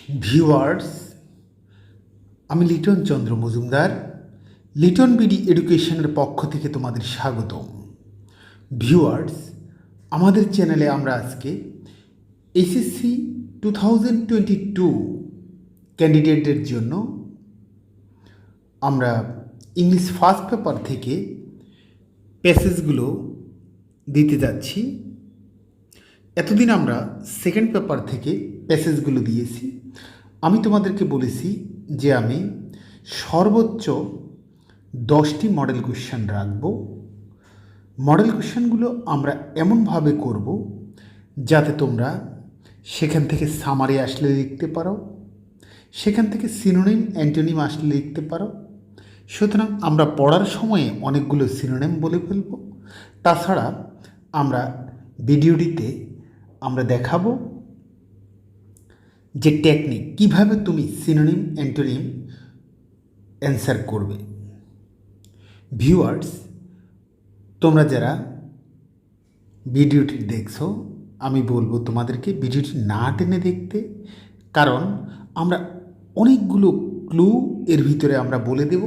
Viewers, আমি লিটন চন্দ্র Majumdar Liton BD এডুকেশনের পক্ষ থেকে তোমাদের স্বাগতম। ভিউয়ার্স, আমাদের চ্যানেলে আমরা আজকে HSC 2022 ক্যান্ডিডেটদের জন্য আমরা ইংলিশ ফার্স্ট পেপার থেকে প্যাসেজগুলো দিতে যাচ্ছি। এতদিন আমরা সেকেন্ড পেপার থেকে প্যাসেজগুলো দিয়েছি। আমি তোমাদেরকে বলেছি যে আমি সর্বোচ্চ 10টি মডেল কোশ্চেন রাখব। মডেল কোশ্চেনগুলো আমরা এমনভাবে করব যাতে তোমরা সেখান থেকে সামারি আসলে লিখতে পারো, সেখান থেকে সিনোনিম অ্যান্টোনিম আসলে লিখতে পারো। সুতরাং আমরা পড়ার সময়ে অনেকগুলো সিনোনিম বলে ফেলব। তাছাড়া আমরা ভিডিওটিতে আমরা দেখাবো যে টেকনিক কিভাবে তুমি সিনোনিম অ্যান্টোনিম অ্যান্সার করবে। ভিউয়ার্স, তোমরা যারা ভিডিওটি দেখছো, আমি বলবো তোমাদেরকে ভিডিওটি না টেনে দেখতে, কারণ আমরা অনেকগুলো ক্লু এর ভিতরে আমরা বলে দেব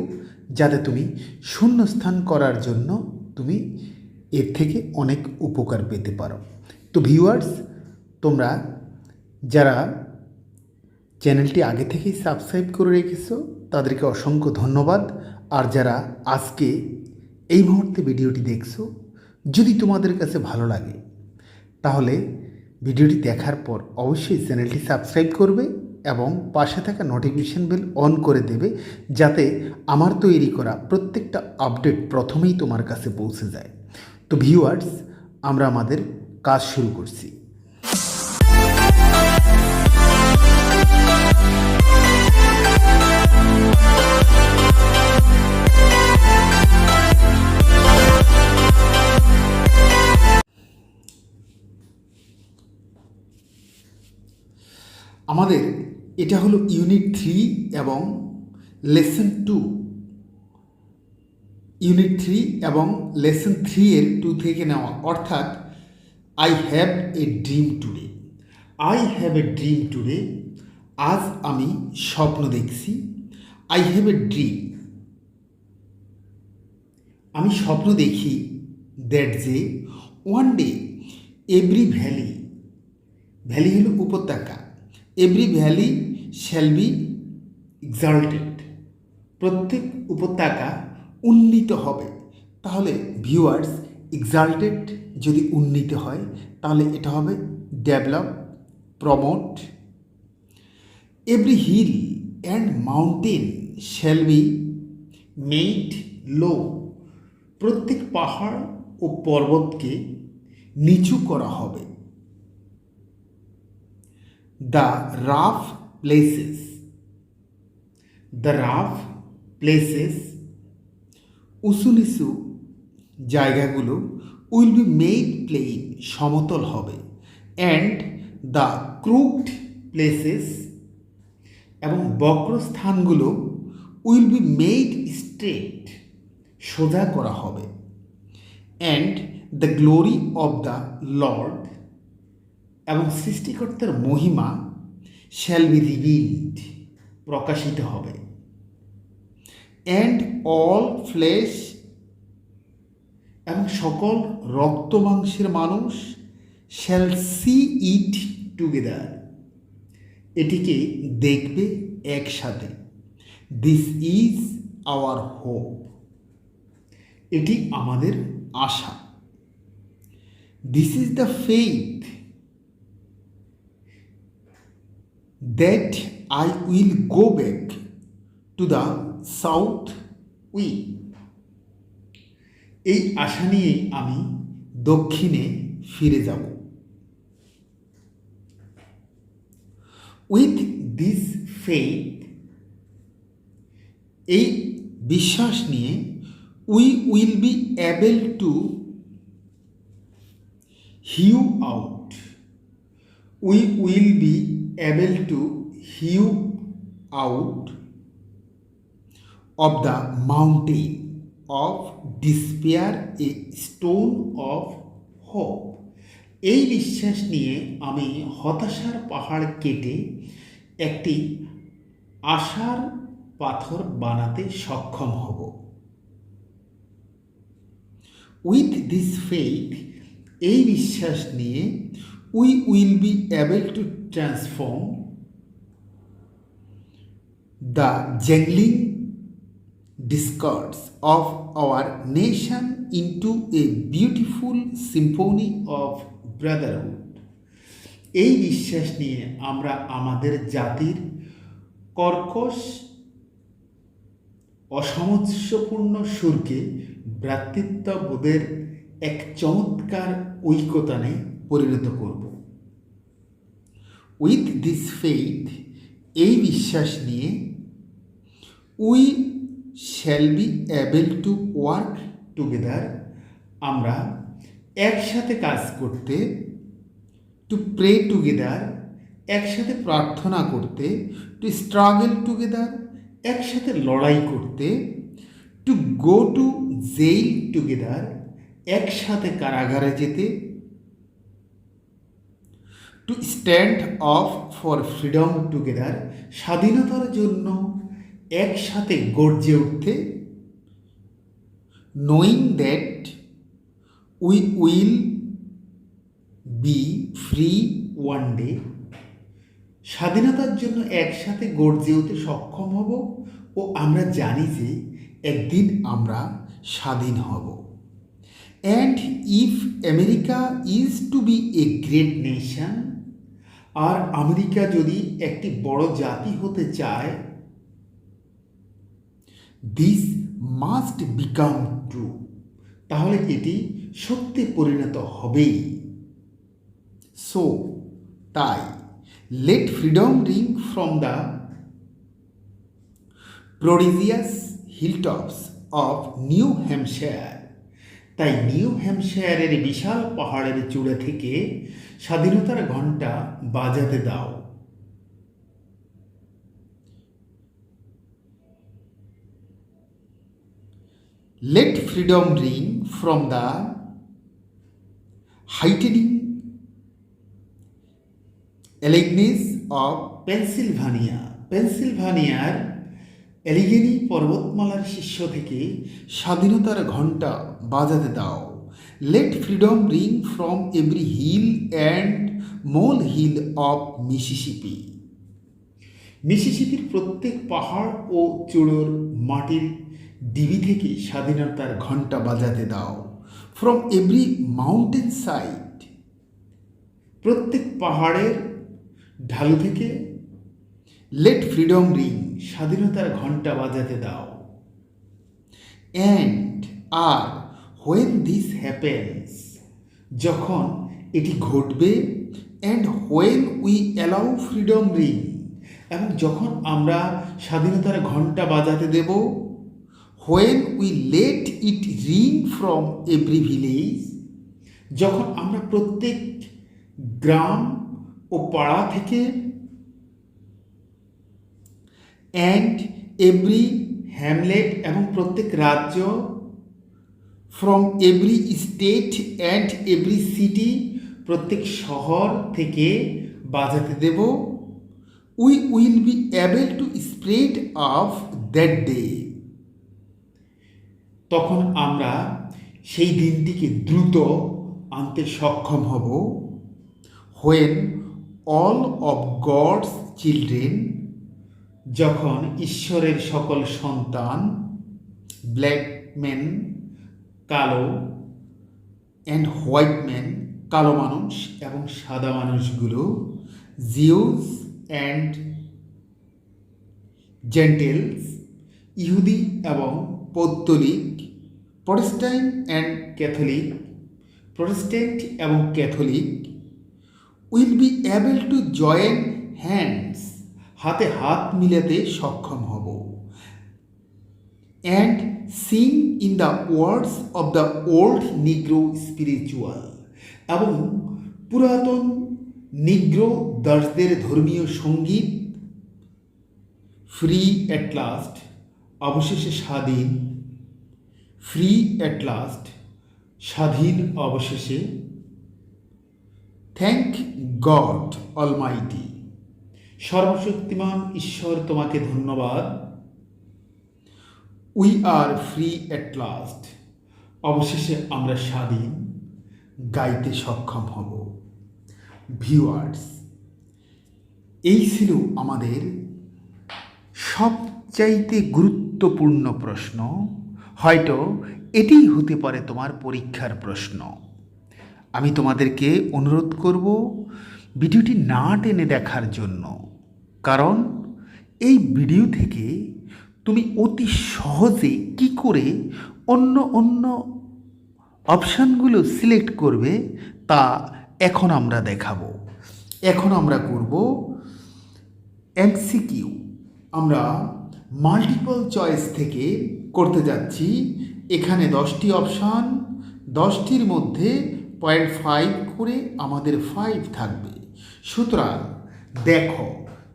যাতে তুমি শূন্যস্থান করার জন্য তুমি এর থেকে অনেক উপকার পেতে পারো। তো ভিউয়ার্স, তোমরা যারা চ্যানেলটি আগে থেকেই সাবস্ক্রাইব করে রেখেছো তাদেরকে অসংখ্য ধন্যবাদ। আর যারা আজকে এই মুহূর্তে ভিডিওটি দেখছো, যদি তোমাদের কাছে ভালো লাগে তাহলে ভিডিওটি দেখার পর অবশ্যই চ্যানেলটি সাবস্ক্রাইব করবে এবং পাশে থাকা নোটিফিকেশন বেল অন করে দেবে যাতে আমার তৈরি করা প্রত্যেকটা আপডেট প্রথমেই তোমার কাছে পৌঁছে যায়। তো ভিউয়ার্স, আমরা আমাদের কাজ শুরু করছি। আমাদের এটা হলো Unit-3 এবং Lesson-2। Unit-3 এবং Lesson-3 এর 2 থেকে নেওয়া, অর্থাৎ I have a dream today. I have a dream today, আজ আমি স্বপ্ন দেখছি। আই হ্যাভ এ ড্রিম, আমি স্বপ্ন দেখি দ্যাট যে one day every valley, valley হলো উপত্যকা, every valley shall be exalted, প্রত্যেক উপত্যকা উন্নীত হবে। তাহলে ভিউয়ার্স, এক্সাল্টেড যদি উন্নীত হয় তাহলে এটা হবে develop, promote. Every hill and mountain shall be made low, প্রত্যেক পাহাড় ও পর্বতকে নিচু করা হবে। The rough places, উঁচু নিচু জায়গাগুলো উইল বি মেড প্লেন, সমতল হবে। অ্যান্ড দ্য ক্রুকড প্লেসেস, এবং বক্রস্থানগুলো উইল বি মেড স্ট্রেট, সোজা করা হবে। And the glory of the Lord, এবং সৃষ্টিকর্তার মহিমা শ্যাল বি রিভিলড, প্রকাশিত হবে। অ্যান্ড অল ফ্লেশ, এবং সকল রক্ত মাংসের মানুষ শ্যাল সি ইট টুগেদার, এটিকে দেখবে একসাথে। দিস ইজ আওয়ার হোপ, এটি আমাদের আশা। This is the faith that I will go back to the south way, এই আশা নিয়ে আমি দক্ষিণে ফিরে যাব। উইথ দিস ফেইথ, এই বিশ্বাস নিয়ে we will be able to hew out, we will be able to hew out of the mountain of despair a stone of hope, এই বিশ্বাস নিয়ে আমি হতাশার পাহাড় কেটে একটি আশার পাথর বানাতে সক্ষম হব। উইথ দিস ফেইথ, এই বিশ্বাস নিয়ে we will be able to transform the jangling discords of our nation into a beautiful symphony of brotherhood. এই বিশ্বাস নিয়ে আমরা আমাদের জাতির কর্কশ অসামঞ্জস্যপূর্ণ সুরকে ভ্রাতৃত্ববোধের এক চমৎকার ঐকতানে পরিণত করব। উইথ দিস ফেইথ, এই বিশ্বাস নিয়ে we shall be able to work together, আমরা একসাথে কাজ করতে, টু প্রে টুগেদার, একসাথে প্রার্থনা করতে, টু স্ট্রাগল টুগেদার, একসাথে লড়াই করতে, to go to jail together, একসাথে কারাগারে যেতে, to stand of for freedom together, স্বাধীনতার জন্য একসাথে গর্জে উঠতে, knowing that we will be free one day, স্বাধীনতার জন্য একসাথে গর্জে উঠতে সক্ষম হব ও আমরা জানি যে একদিন আমরা স্বাধীন হব। And if America is to be a great nation, আর আমেরিকা যদি একটি বড় জাতি হতে চায়, দিস মাস্ট বিকাম ট্রু, তাহলে এটি সত্যি পরিণত হবেই। সো তাই let freedom ring from the prodigious hilltops of New Hampshire, তাই নিউ হ্যাম্পশায়ারের বিশাল পাহাড়ের চূড়া থেকে স্বাধীনতার ঘণ্টা বাজাতে দাও। Let freedom ring from the heightening alleghenies of Pennsylvania, পেনসিলভানিয়ার অ্যালিগেনি পর্বতমালার শীর্ষ থেকে স্বাধীনতার ঘণ্টা বাজাতে দাও। Let freedom ring from every hill and molehill of Mississippi, মিসিসিপির প্রত্যেক পাহাড় ও চূড়োর মাটির ডিবি থেকে স্বাধীনতার ঘণ্টা বাজাতে দাও। ফ্রম এভরি মাউন্টেন সাইড, প্রত্যেক পাহাড়ের ঢালু থেকে লেট ফ্রিডম রিং, স্বাধীনতার ঘণ্টা বাজাতে দাও। অ্যান্ড আর হোয়েন দিস হ্যাপেন্স, যখন এটি ঘটবে, and when we allow freedom ring, এবং যখন আমরা স্বাধীনতার ঘণ্টা বাজাতে দেব, when we let it ring from every village, যখন আমরা প্রত্যেক গ্রাম ও পাড়া থেকে, অ্যান্ড এভরি হ্যামলেট, এবং প্রত্যেক রাজ্য, from every state and every city, প্রত্যেক শহর থেকে বাজাতে দেব, we will be able to spread of that day, তখন আমরা সেই দিনটিকে দ্রুত আনতে সক্ষম হব। When all of God's children, যখন ঈশ্বরের সকল সন্তান, ব্ল্যাক ম্যান, কালো, অ্যান্ড হোয়াইট ম্যান, কালো মানুষ এবং সাদা মানুষগুলো, জিউস অ্যান্ড জেন্টেলস, ইহুদি এবং পৌত্তলিক, প্রটেস্ট্যান্ট অ্যান্ড ক্যাথলিক, প্রটেস্ট্যান্ট এবং Catholic, will be able to join hands, হাতে হাত মিলাতে সক্ষম হব। And sing in the words of the old নিগ্রো spiritual, এবং পুরাতন নিগ্রো দাসদের ধর্মীয় সঙ্গীত, ফ্রি অ্যাট লাস্ট, অবশেষে স্বাধীন, ফ্রি অ্যাট লাস্ট, স্বাধীন অবশেষে, থ্যাংক গড অলমাইটি, সর্বশক্তিমান ঈশ্বর তোমাকে ধন্যবাদ। We are free at last. অবশেষে আমরা স্বাধীন, গাইতে সক্ষম হব। ভিউয়ার্স, এই ছিল আমাদের সবচাইতে গুরুত্বপূর্ণ প্রশ্ন। হয়তো এটিই হতে পারে তোমার পরীক্ষার প্রশ্ন। আমি তোমাদেরকে অনুরোধ করব ভিডিওটি না টেনে দেখার জন্য, কারণ এই ভিডিও থেকে তুমি অতি সহজে কি করে অন্য অন্য অপশানগুলো সিলেক্ট করবে তা এখন আমরা দেখাবো। এখন আমরা করব এমসিকিউ। আমরা মাল্টিপল চয়েস থেকে করতে যাচ্ছি। এখানে 10টি অপশান, 10টির মধ্যে 0.5 করে আমাদের 5 থাকবে। সুতরাং দেখো,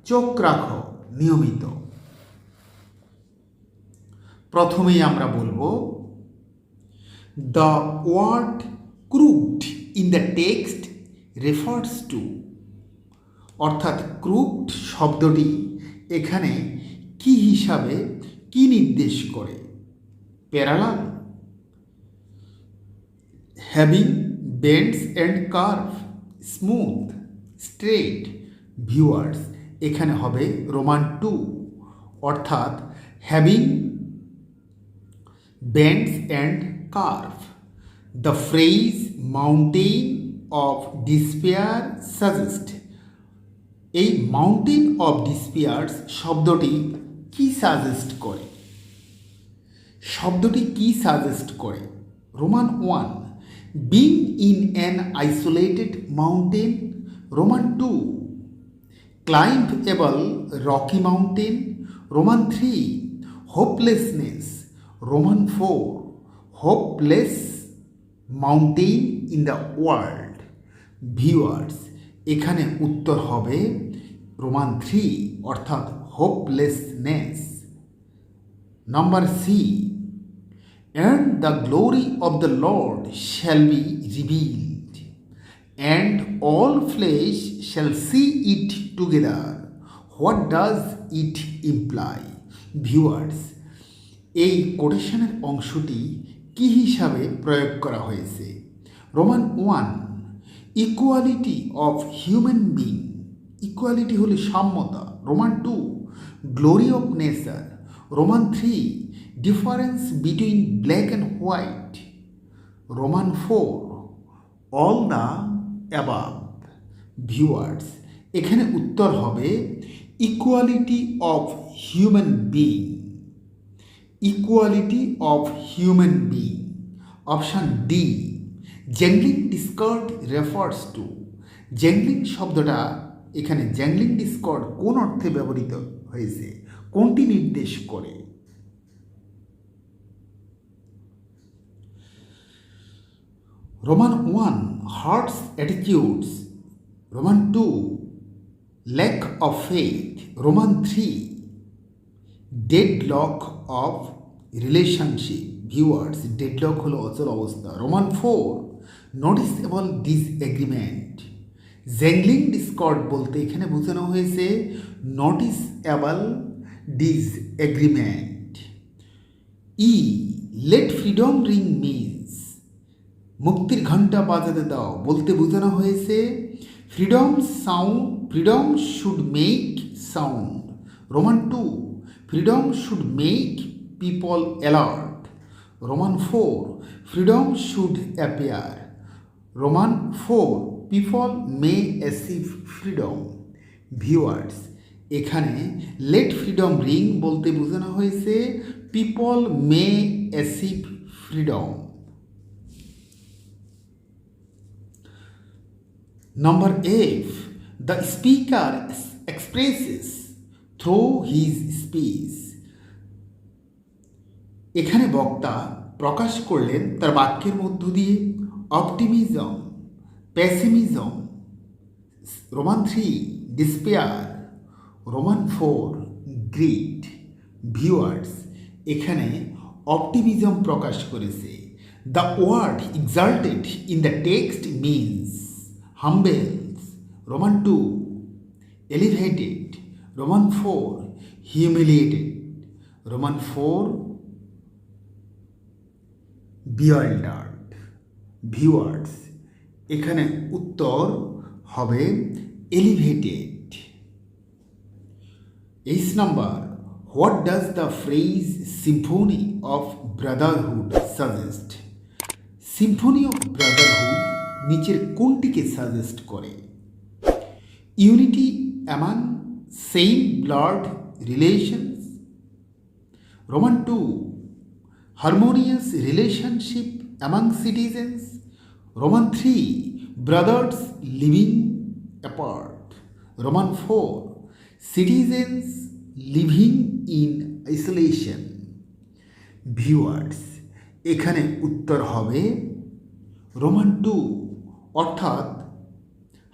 চোখ রাখো নিয়মিত। প্রথমেই আমরা বলবো, the word crooked in the text refers to. অর্থাৎ ক্রুকড শব্দটি এখানে কি হিসাবে কি নির্দেশ করে? Parallel, having bends and curve, smooth, straight. Viewers, এখানে হবে রোমান 2, অর্থাৎ having bends and curve. The phrase mountain of despair suggest. এই মাউন্টেন অফ ডিসপেয়ার্স শব্দটি কি সাজেস্ট করে? শব্দটি কি সাজেস্ট করে? Roman 1, being in an isolated mountain. Roman 2, climbable rocky mountain. Roman 3, hopelessness. Roman 4, hopeless mountain in the world. Viewers, এখানে উত্তর হবে রোমান 3, অর্থাৎ hopelessness. Number C, and the glory of the Lord shall be revealed, and all flesh shall see it together. What does it imply? Viewers, এই কোটেশনের অংশটি কি হিসাবে প্রয়োগ করা হয়েছে? Roman 1, equality of human being. Equality হলো সাম্যতা। Roman 2, glory of nature. Roman 3, difference between black and white. Roman 4, all the above. Viewers, এখানে উত্তর হবে equality of human being. Equality of human being. Option D, jangling discord refers to. Jangling শব্দটা এখানে জ্যাংলিং Discord কোন অর্থে ব্যবহৃত হয়েছে? কোনটি নির্দেশ করে? Roman 1, hearts attitudes. Roman 2, lack of faith. Roman 3, deadlock of relationship. Viewers, deadlock হলো অচল অবস্থা। Roman 4, noticeable disagreement. Jangling discord বলতে এখানে বোঝানো হয়েছে noticeable disagreement. E, let freedom ring means. মুক্তির ঘণ্টা বাজাতে দাও বলতে বোঝানো হয়েছে freedom sound, freedom should make sound. Roman 2, freedom should make people alert. Roman 4, freedom should appear. Roman 4, people may achieve freedom. Viewers, এখানে লেট ফ্রিডম রিং বলতে বোঝানো হয়েছে people may achieve freedom. Number F, the speaker expresses through his speech. এখানে বক্তা প্রকাশ করলেন তার বাক্যের মধ্য দিয়ে optimism, pessimism. Roman 3, despair. Roman 4, greed. Viewers, এখানে অপটিমিজম প্রকাশ করেছে। The word exalted in the text means humbles. Roman 2, elevated. Roman 4, humiliated. Roman 4, bewildered. Viewers, এখানে উত্তর হবে elevated. H number, what does the phrase symphony of brotherhood suggest? Symphony of brotherhood নিচের কোনটিকে suggest করে? Unity among same blood relations. Roman 2, harmonious relationship among citizens. Roman 3, brothers living apart. Roman 4, citizens living in isolation. Viewers, এখানে উত্তর হবে Roman 2 অর্থাৎ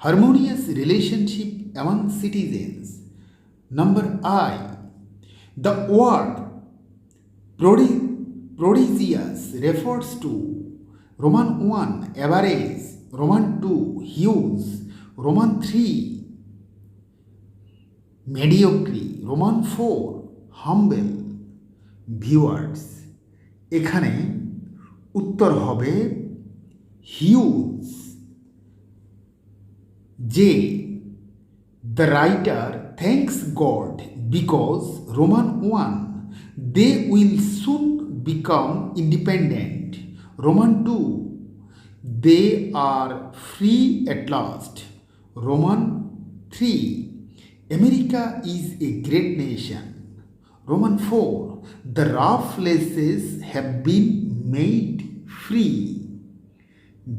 harmonious relationship among citizens. Number I, the word prodigious refers to Roman 1, average. Roman 2, huge. Roman 3, mediocre. Roman 4, humble. Viewers, এখানে উত্তর হবে huge. যে the writer thanks God because Roman 1, they will soon become independent. Roman 2, they are free at last. Roman 3, America is a great nation. Roman 4, the rough places have been made free.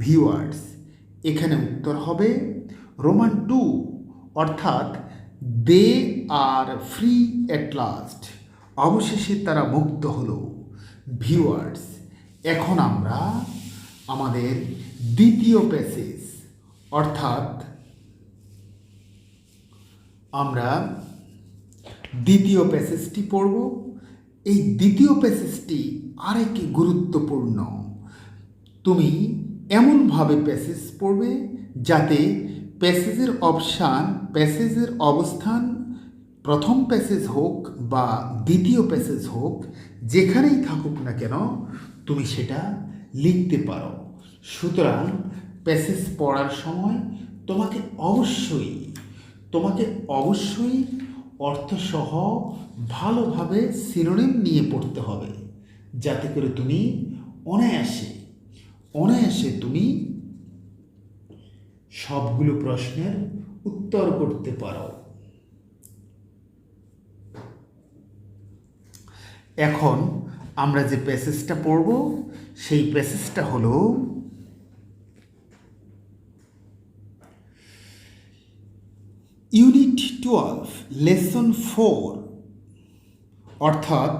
Viewers, এখানে উত্তর হবে Roman 2 অর্থাৎ দে আর free at last, অবশেষে তারা মুক্ত হলো। Viewers, এখন আমরা আমাদের দ্বিতীয় প্যাসেজ অর্থাৎ আমরা দ্বিতীয় প্যাসেজটি পড়ব। এই দ্বিতীয় প্যাসেজটি আরেক গুরুত্বপূর্ণ। তুমি এমনভাবে প্যাসেজ পড়বে যাতে প্যাসেজের অপশান, প্যাসেজের অবস্থান প্রথম প্যাসেজ হোক বা দ্বিতীয় প্যাসেজ হোক, যেখানেই থাকুক না কেন তুমি সেটা লিখতে পারো। সুতরাং প্যাসেজ পড়ার সময় তোমাকে অবশ্যই অর্থসহ ভালোভাবে সিনোনিম নিয়ে পড়তে হবে, যাতে করে তুমি অনায়াসে তুমি সবগুলো প্রশ্নের উত্তর করতে পারো। এখন আমরা যে প্যাসেজটা পড়ব সেই প্যাসেজটা হলো ইউনিট 12, লেসন 4 অর্থাৎ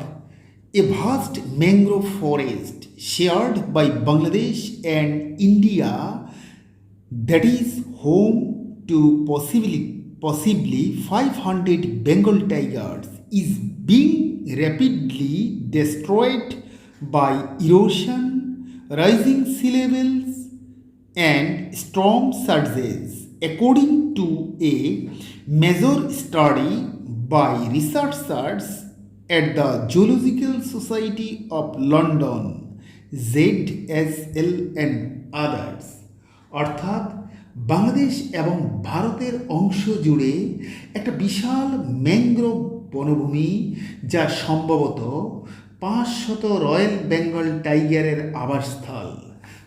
a vast mangrove forest shared by Bangladesh and India that is home to possibly 500 Bengal tigers is being rapidly destroyed by erosion, rising sea levels and storm surges, according to a major study by researchers at the Zoological Society of London, ZSL and others. অর্থাৎ বাংলাদেশ এবং ভারতের অংশ জুড়ে একটা বিশাল mangrove বনভূমি, যা সম্ভবত 500 royal Bengal টাইগারের আবাসস্থল,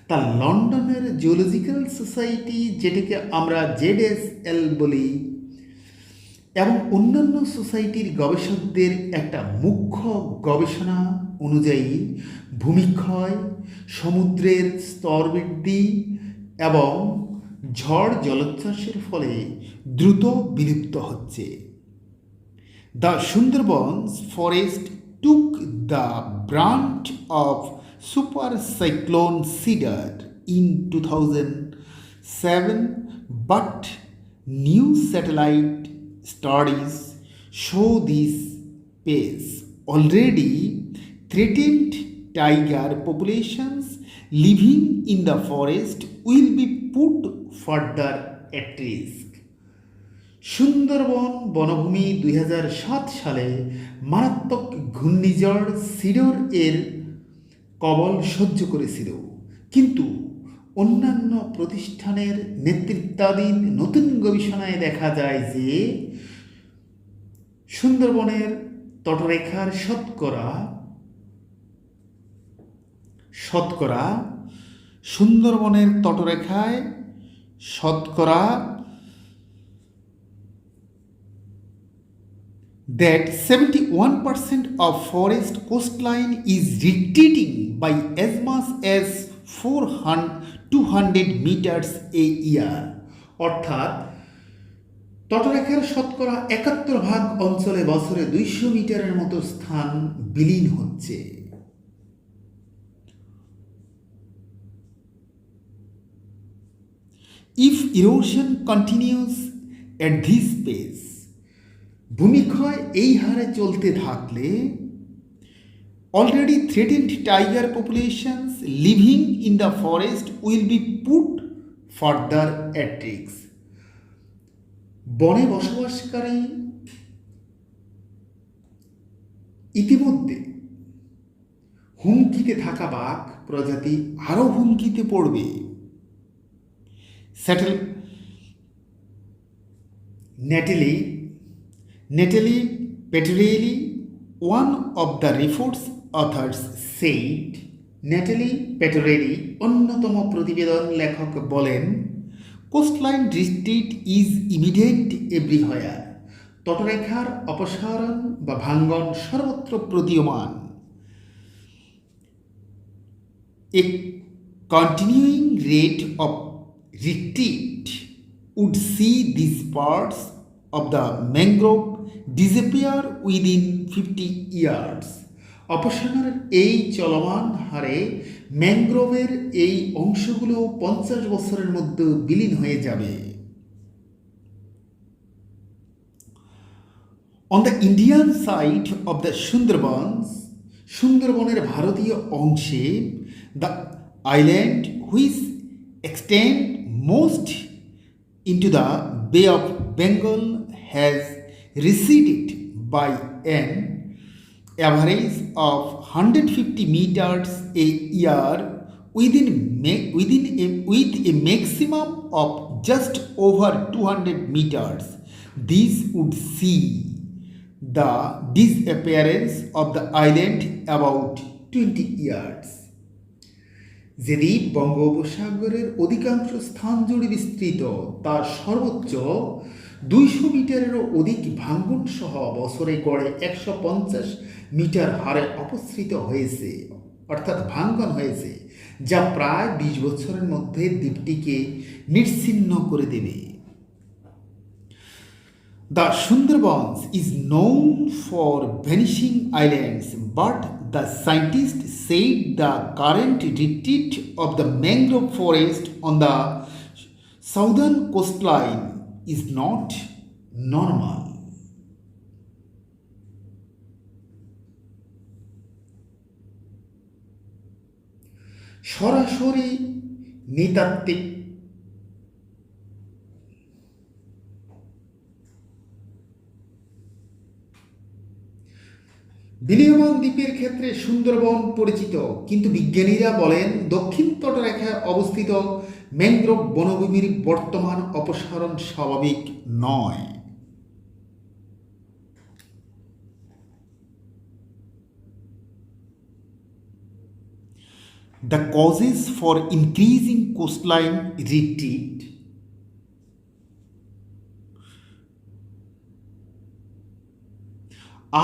তা লন্ডনের জুলজিক্যাল সোসাইটি, যেটাকে আমরা ZSL বলি, এবং অন্যান্য সোসাইটির গবেষকদের একটা মুখ্য গবেষণা অনুযায়ী ভূমিক্ষয়, সমুদ্রের স্তর বৃদ্ধি এবং ঝড় জলোচ্ছ্বাসের ফলে দ্রুত বিলুপ্ত হচ্ছে। The Sundarbans forest took the brunt of super cyclone Sidr in 2007, but new satellite studies show this pace. Already threatened tiger populations living in the forest will be put further at risk. Sundarban বনভূমি 2007 সালে মারাত্মক ঘূর্ণিঝড় cedar এর কবল সহ্য করেছিল, কিন্তু অন্যান্য প্রতিষ্ঠানের নেতৃত্বাধীন নতুন গবেষণায় দেখা যায় যে সুন্দরবনের তটরেখার সুন্দরবনের তটরেখায় শতকরা that 71% of forest coastline is retreating by as much as 200 meters a year, অর্থাৎ তটরেখার শতকরা 71% অঞ্চলে বছরে 200 মিটারের মতো স্থান বিলীন হচ্ছে। If erosion continues at this pace, ভূমিক্ষয় এই হারে চলতে থাকলে already threatened tiger populations living in the forest will be put further at risk. বনে বসবাসকারী ইতিমধ্যে হুমকিতে থাকা বাঘ প্রজাতি আরও হুমকিতে পড়বে। Natalie Petrelli, one of the report's authors, said, Natalie Petrelli, অন্যতম প্রতিবেদন লেখক বলেন, coastline retreat is imminent everywhere. তটরেখার অপসারণ বা ভাঙ্গন সর্বত্র প্রতীয়মান। A continuing rate of retreat would see these parts of the mangrove disappear within 50 years. অপসারণের এই চলমান হারে ম্যানগ্রোভের এই অংশগুলো 50 বছরের মধ্যে বিলীন হয়ে যাবে। On the Indian side of the সুন্দরবনের ভারতীয় অংশে the island which extend most into the Bay of Bengal has receded by an average of 150 meters a year with a maximum of just over 200 meters. This would see the disappearance of the island about 20 years. যে দ্বীপ বঙ্গোপসাগরের অধিকাংশ স্থান জুড়ে বিস্তৃত, তার সর্বোচ্চ 200 মিটারেরও অধিক ভাঙ্গন সহ বছরে গড়ে 150 মিটার হারে অপসৃত হয়েছে, অর্থাৎ ভাঙ্গন হয়েছে, যা প্রায় 20 বছরের মধ্যে দ্বীপটিকে নিশ্চিহ্ন করে দেবে। The Sundarbans is known for vanishing islands, but the scientists said the current retreat of the mangrove forest on the southern coastline is not normal. সরাসরি নৃতাত্ত্বিক বিলীয়মান দ্বীপের ক্ষেত্রে সুন্দরবন পরিচিত, কিন্তু বিজ্ঞানীরা বলেন দক্ষিণ তটরেখায় অবস্থিত ম্যানগ্রোভ বনভূমির বর্তমান অপসারণ স্বাভাবিক নয়। The causes for increasing coastline retreat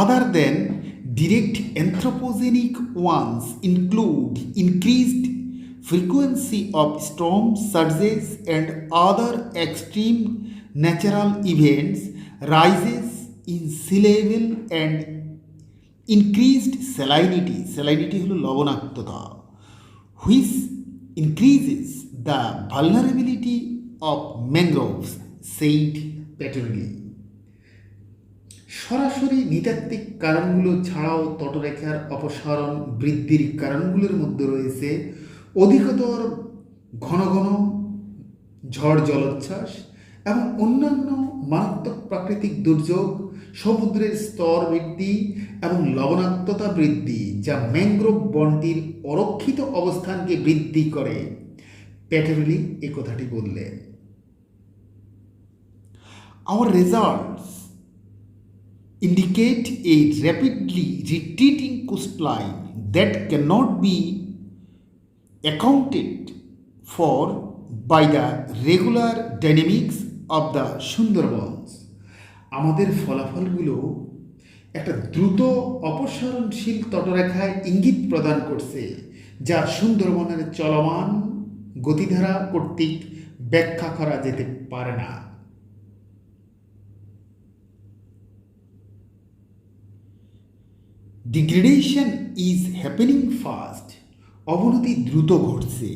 other than direct anthropogenic ones include increased frequency of storm surges and other extreme natural events, rises in sea level and increased salinity. Salinity হলো লবণাক্ততা, which increases the vulnerability of mangroves, said Petrelli. সরাসরি নৃতাত্ত্বিক কারণগুলো ছাড়াও তটরেখার অপসারণ বৃদ্ধির কারণগুলোর মধ্যে রয়েছে অধিকতর ঘন ঘন ঝড় জলোচ্ছ্বাস, এবং অন্যান্য মারাত্মক প্রাকৃতিক দুর্যোগ, সমুদ্রের স্তর বৃদ্ধি এবং লবণাক্ততা বৃদ্ধি যা ম্যানগ্রোভ বনটির অরক্ষিত অবস্থানকে বৃদ্ধি করে। প্যাটেরলি এই কথাটি বললেন। Our results indicate a rapidly retreating coastline that cannot be accounted for by the regular dynamics of the Sundarbans. আমাদের ফলাফলগুলো একটা দ্রুত অপসারণশীল তটরেখায় ইঙ্গিত প্রদান করছে, যা সুন্দরবনের চলমান গতিধারা কর্তৃক ব্যাখ্যা করা যেতে পারে না। Degradation is happening fast. অবনতি দ্রুত ঘটছে।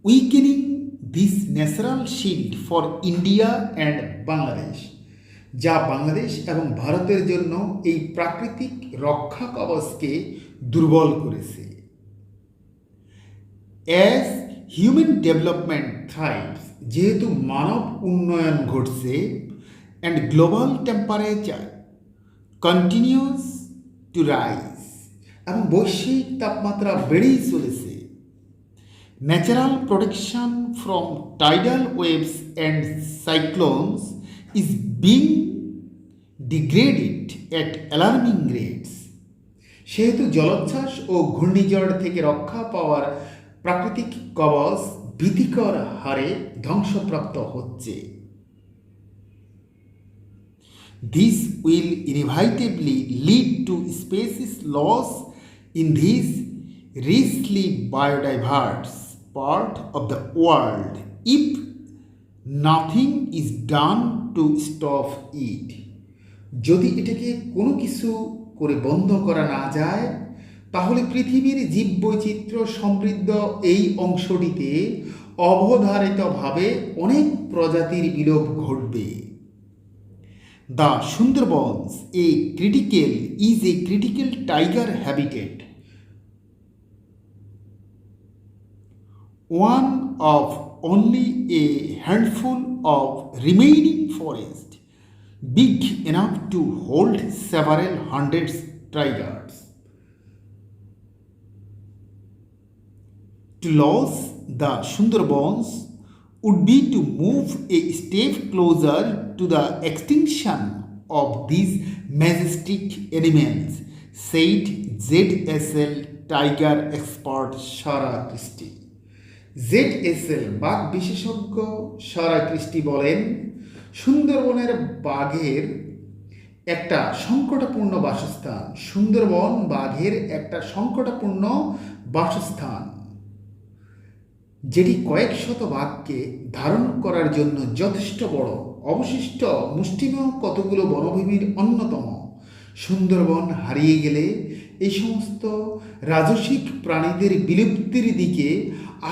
Weakening this natural shield for India and Bangladesh, যা বাংলাদেশ এবং ভারতের জন্য এই প্রাকৃতিক রক্ষা কবচকে দুর্বল করেছে। As human development thrives, যেহেতু মানব উন্নয়ন ঘটছে, and global temperature continues to rise, এবং বৈশ্বিক তাপমাত্রা বেড়েই চলেছে, natural protection from tidal waves and cyclones is being degraded at alarming rates. সেহেতু জলোচ্ছ্বাস ও ঘূর্ণিঝড় থেকে রক্ষা পাওয়ার প্রাকৃতিক কবচ ভীতিকর হারে ধ্বংসপ্রাপ্ত হচ্ছে। This will inevitably lead to species loss in this richly biodiverse part of the world if nothing is done to stop it. যদি এটাকে কোনো কিছু করে বন্ধ করা না যায়, তাহলে পৃথিবীর জীববৈচিত্র্য সমৃদ্ধ এই অংশটিতে অবধারিতভাবে অনেক প্রজাতির বিলোপ ঘটবে। The Sundarbans is a critical tiger habitat, one of only a handful of remaining forest big enough to hold several hundred tigers. To lose the Sundarbans would be to move a step closer to the extinction of these majestic animals, said ZSL tiger expert Shara Christie. ZSL বাঘ বিশেষজ্ঞ সারা Christie বলেন, সুন্দরবনের বাঘের একটা সংকটাপূর্ণ বাসস্থান, সুন্দরবন বাঘের একটা সংকটাপূর্ণ বাসস্থান, যেটি কয়েক শত বাঘকে ধারণ করার জন্য যথেষ্ট বড়, অবশিষ্ট মুষ্টিমেয় কতগুলো বনভূমির অন্যতম। সুন্দরবন হারিয়ে গেলে এই সমস্ত রাজসিক প্রাণীদের বিলুপ্তির দিকে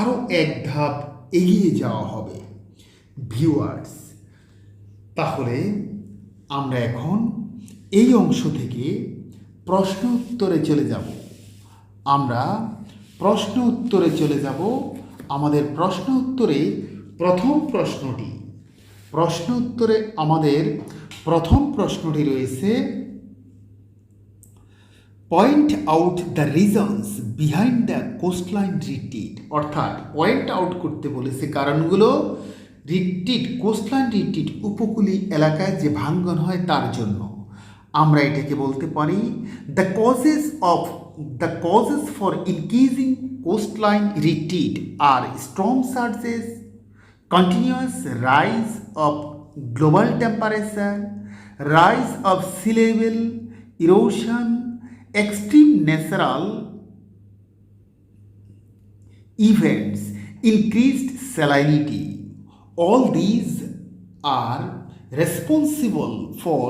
আরও এক ধাপ এগিয়ে যাওয়া হবে। ভিউয়ার্স, তাহলে আমরা এখন এই অংশ থেকে প্রশ্ন উত্তরে চলে যাব। আমাদের প্রশ্ন উত্তরে আমাদের প্রথম প্রশ্নটি রয়েছে, point out the reasons behind the coastline retreat, অর্থাৎ পয়েন্ট আউট করতে বলেছে কারণগুলো কোস্টলাইন রিট্রিট উপকূলীয় এলাকায় যে ভাঙ্গন হয় তার জন্য। আমরা এটাকে বলতে পারি the causes for increasing coastline retreat are storm surges, continuous rise of global temperature, rise of sea level, erosion, extreme natural events, increased salinity. All these are responsible for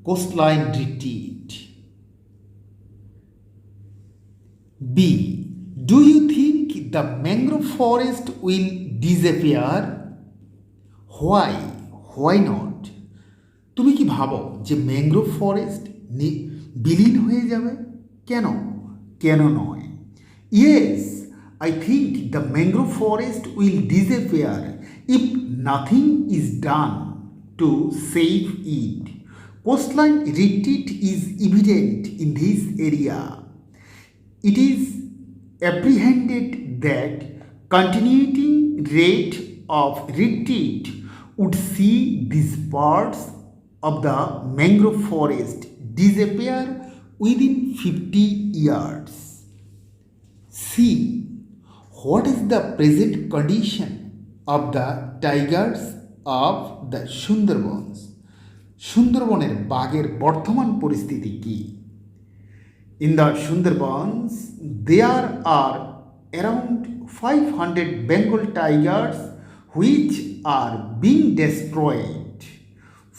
coastline retreat. B. Do you think the mangrove forest will disappear? Why? Why not? তুমি কি ভাবো যে mangrove forest বিলীন হয়ে যাবে? কেন? কেন নয়? Yes, I think the mangrove forest will disappear if nothing is done to save it. Coastline retreat is evident in this area. It is apprehended that continuing rate of retreat would see these parts of the mangrove forest disappear within 50 years. C. What is the present condition of the tigers of the Sundarbans? সুন্দরবনের বাঘের বর্তমান পরিস্থিতি কি? In the Sundarbans, there are around 500 Bengal tigers which are being destroyed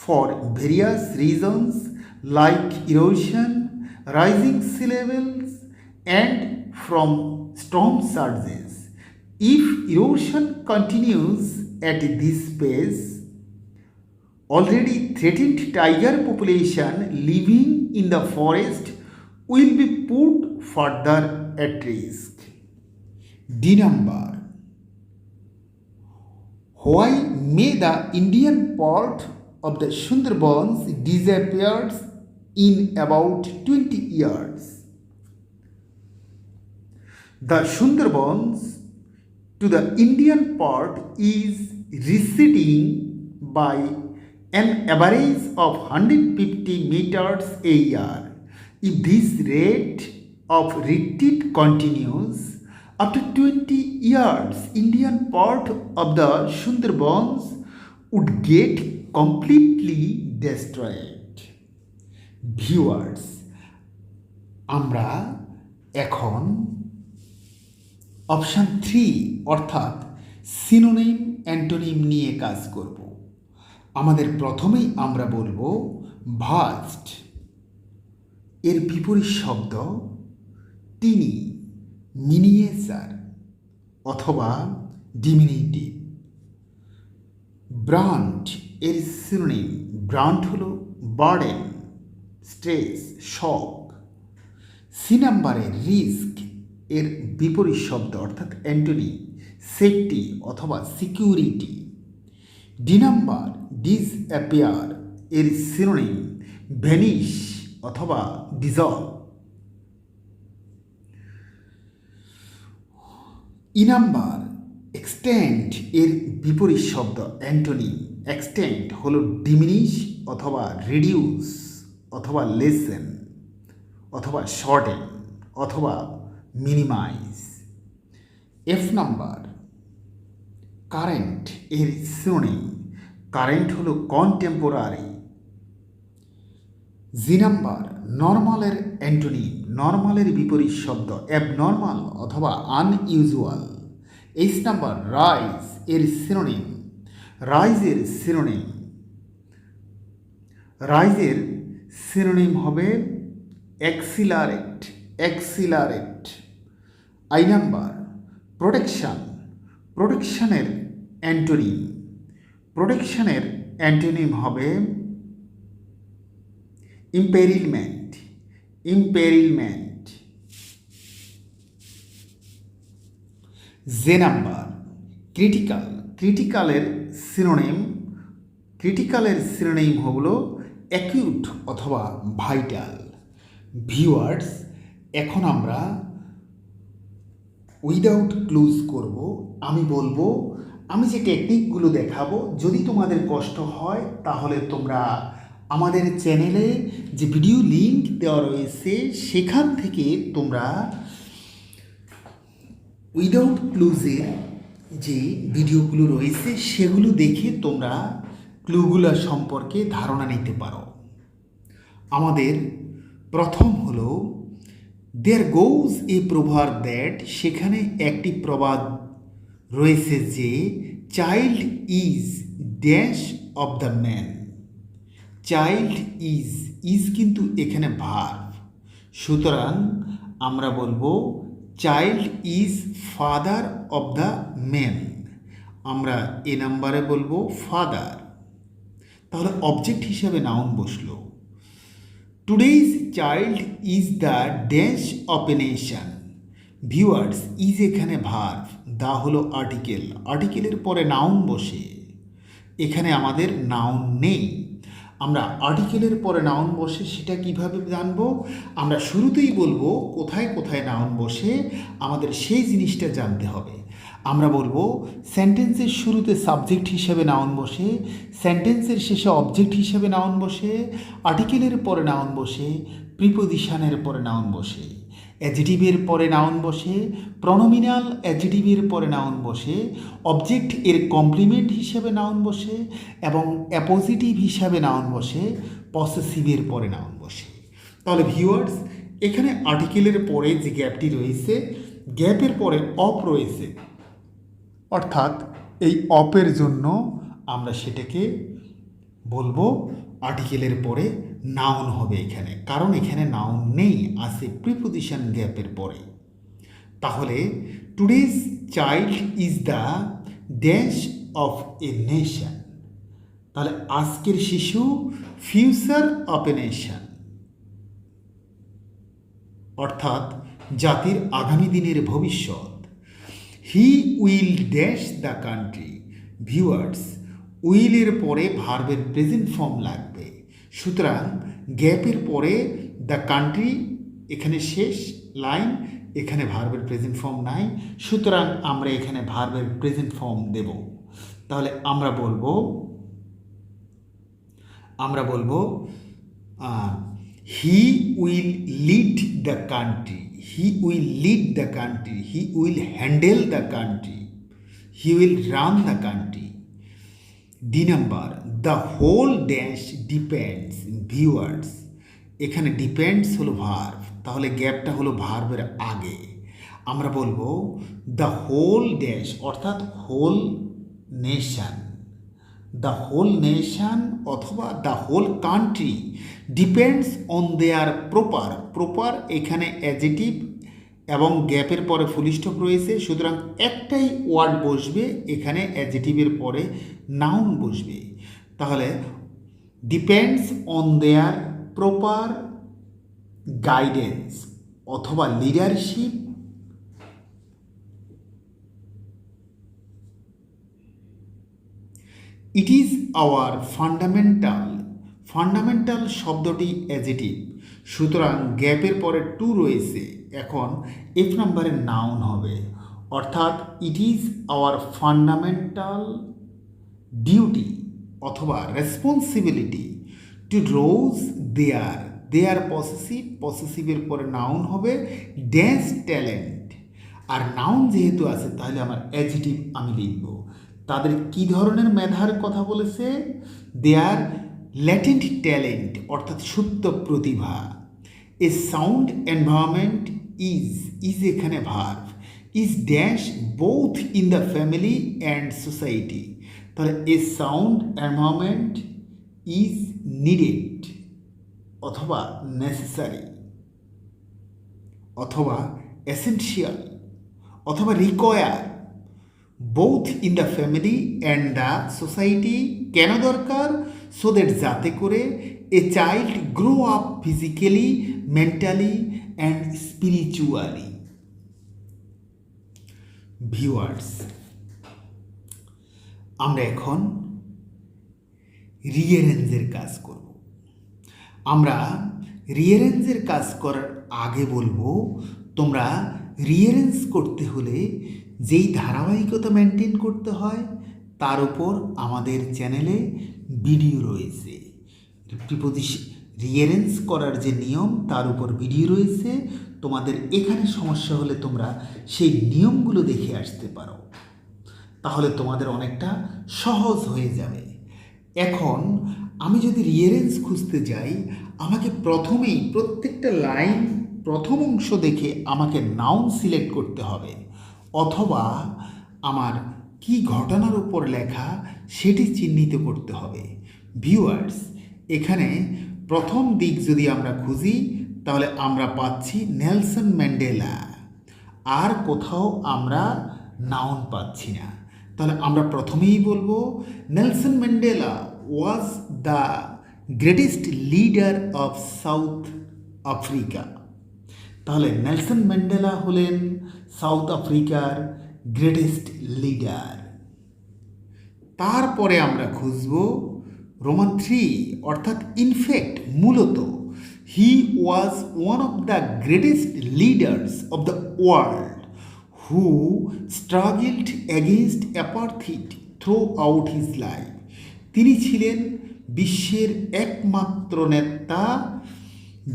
for various reasons like erosion, rising sea levels, and from storm surges. If erosion continues at this pace, already threatened tiger population living in the forest will be put further at risk. D number. Why may the Indian part of the Sundarbans disappears in about 20 years? The Sundarbans to the Indian part is receding by an average of 150 meters a year. If this rate of retreat continues, after 20 years, Indian part of the Sundarbans would get completely destroyed. Viewers, আমরা এখন option 3 অর্থাৎ synonym antonym নিয়ে কাজ করব। আমাদের প্রথমেই আমরা বলবো ভাস্ট, এর বিপরীত শব্দ তিনি, মিনিয়েচার অথবা ডিমিনিটিভ। ব্রান্ড এর সিনোনিম, ব্রান্ড হলো বার্ডেন, স্ট্রেস, শক। সি নাম্বারে রিস্ক এর বিপরীত শব্দ অর্থাৎ অ্যান্টোনি, সেফটি অথবা সিকিউরিটি। ডি নাম্বার ডিসঅ্যাপিয়ার এর সিনোনিম ভ্যানিশ অথবা ডিজলভ। ই নাম্বার এক্সটেন্ড এর বিপরীত শব্দ অ্যান্টোনিম, এক্সটেন্ড হলো ডিমিনিশ অথবা রিডিউস অথবা লেসেন অথবা শর্টেন অথবা মিনিমাইজ। এফ নাম্বার কারেন্ট এর সিনোনিম, কারেন্ট হলো কন্টেম্পোরারি। জি নাম্বার নর্মালের অ্যান্টোনিম, নর্মালের বিপরীত শব্দ অ্যাবনর্মাল অথবা আনইউজুয়াল। এইচ নাম্বার রাইজ এর সিনোনিম, রাইজের সিনোনিম, রাইজের সিনোনিম হবে accelerate, accelerate. I number protection, প্রোটেকশনের অ্যান্টোনিম, প্রোটেকশনের অ্যান্টোনিম হবে imperilment, imperilment. J number critical, ক্রিটিক্যালের সিনোনিম, ক্রিটিক্যালের সিনোনিম হলো অ্যাকিউট অথবা ভাইটাল। ভিউয়ার্স, এখন আমরা উইদাউট ক্লুজ করব। আমি বলবো, আমি যে টেকনিকগুলো দেখাবো, যদি তোমাদের কষ্ট হয় তাহলে তোমরা আমাদের চ্যানেলে যে ভিডিও লিঙ্ক দেওয়া রয়েছে সেখান থেকে তোমরা উইদাউট ক্লুজের যে ভিডিওগুলো রয়েছে সেগুলো দেখে তোমরা ক্লুগুলো সম্পর্কে ধারণা নিতে পারো। আমাদের প্রথম হলো দেয়ার গোজ এ প্রভাব দ্যাট, সেখানে একটি প্রবাদ রয়েছে যে child is dash of the man. Child is, is কিন্তু এখানে ভার্ব, সুতরাং আমরা বলবো child is father of the man. আমরা এ নাম্বারে বলবো ফাদার, তাহলে অবজেক্ট হিসাবে নাউন বসলো। Today's child is the dash of a nation. Viewers, is এখানে ভার্ব, দা হলো আর্টিকেল, আর্টিকেলের পরে নাউন বসে, এখানে আমাদের নাউন নেই। আমরা আর্টিকেলের পরে নাউন বসে সেটা কিভাবে জানবো? আমরা শুরুতেই বলবো কোথায় কোথায় নাউন বসে, আমাদের সেই জিনিসটা জানতে হবে। আমরা বলবো সেন্টেন্সের শুরুতে সাবজেক্ট হিসেবে নাউন বসে, সেন্টেন্সের শেষে অবজেক্ট হিসেবে নাউন বসে, আর্টিকেলের পরে নাউন বসে, প্রিপোজিশনের পরে নাউন বসে, অ্যাডজেটিভের পরে নাউন বসে, প্রনোমিনাল অ্যাডজেটিভের পরে নাউন বসে, অবজেক্ট এর কমপ্লিমেন্ট হিসেবে নাউন বসে এবং অ্যাপোজিটিভ হিসাবে নাউন বসে, পসেসিভের পরে নাউন বসে। তাহলে ভিউয়ার্স, এখানে আর্টিকেলের পরে যে গ্যাপটি রয়েছে, গ্যাপের পরে অপ রয়েছে, অর্থাৎ এই অপের জন্য আমরা সেটাকে বলবো আর্টিকেলের পরে নাউন হবে এখানে, কারণ এখানে নাউন নেই, আছে প্রিপোজিশন গ্যাপের পরে। তাহলে today's child is the dash of a nation, তাহলে আজকের শিশু ফিউচার অফ এ নেশন, অর্থাৎ জাতির আগামী দিনের ভবিষ্যৎ। He will dash the country, viewers, উইলের পরে ভার্বের প্রেজেন্ট ফর্ম লাগবে, সুতরাং গ্যাপের পরে দ্য কান্ট্রি এখানে শেষ লাইন, এখানে ভার্বের প্রেজেন্ট ফর্ম নাই, সুতরাং আমরা এখানে ভার্বের প্রেজেন্ট ফর্ম দেব। তাহলে আমরা বলবো he will lead the country, he will lead the country, he will handle the country, he will run the country. D number, the whole dash depends, viewers, এখানে depends হলো ভার্ব, তাহলে গ্যাপটা হলো ভার্বের আগে। আমরা বলবো দ্য হোল ড্যাশ, অর্থাৎ whole nation, the whole nation অথবা the whole country depends on their proper, proper এখানে অ্যাডজেটিভ এবং গ্যাপের পরে ফুল স্টপ রয়েছে, সুতরাং একটাই ওয়ার্ড বসবে এখানে, অ্যাডজেটিভের পরে নাউন বসবে। তাহলে depends on their proper guidance অথবা leadership, it is our fundamental, fundamental শব্দটি অ্যাডজেটিভ, সুতরাং গ্যাপের পরে টু রয়েছে, এখন এফ নাম্বারের নাউন হবে, অর্থাৎ it is our fundamental duty অথবা responsibility to rouse their, their possessive, পসেসিভের পরে নাউন হবে ড্যাশ ট্যালেন্ট, আর নাউন যেহেতু আছে তাহলে আমার অ্যাডজেটিভ আমি লিখব। তাদের কি ধরনের মেধার কথা বলেছে? দেয়ার ল্যাটেন্ট ট্যালেন্ট, অর্থাৎ সুপ্ত প্রতিভা। এ সাউন্ড এনভায়রনমেন্ট ইজ এখানে verb, is dash both in the family and society, তাহলে a sound environment is needed অথবা নেসেসারি অথবা এসেনশিয়াল অথবা require both in the family and the society, কেন দরকার? সো দ্যাট যাতে করে a child grow up physically, mentally and spiritually. Viewers, আমরা এখন রিয়ারেঞ্জের কাজ করব। আমরা রিয়ারেঞ্জের কাজ করার আগে বলবো, তোমরা রিয়ারেঞ্জ করতে হলে যেই ধারাবাহিকতা মেনটেন করতে হয় তার উপর আমাদের চ্যানেলে ভিডিও রয়েছে। রিয়ারেঞ্জ করার যে নিয়ম তার উপর ভিডিও রয়েছে, তোমাদের এখানে সমস্যা হলে তোমরা সেই নিয়মগুলো দেখে আসতে পারো, তাহলে তোমাদের অনেকটা সহজ হয়ে যাবে। এখন আমি যদি রিয়ারেঞ্জ খুঁজতে যাই, আমাকে প্রথমেই প্রত্যেকটা লাইন প্রথম অংশ দেখে আমাকে নাউন সিলেক্ট করতে হবে, অথবা আমার কি ঘটনার উপর লেখা সেটি চিহ্নিত করতে হবে। ভিউয়ার্স, এখানে প্রথম দিক যদি আমরা খুঁজি তাহলে আমরা পাচ্ছি নেলসন ম্যান্ডেলা, আর কোথাও আমরা নাউন পাচ্ছি না। তাহলে আমরা প্রথমেই বলবো Nelson Mandela was the greatest leader of South Africa. তাহলে নেলসন ম্যান্ডেলা হলেন সাউথ আফ্রিকার গ্রেটেস্ট লিডার। তারপরে আমরা খুঁজব রোমান 3 অর্থাৎ ইনফ্যাক্ট মূলত he was one of the greatest leaders of the world who struggled against apartheid throughout his life. তিনি ছিলেন বিশ্বের একমাত্র নেতা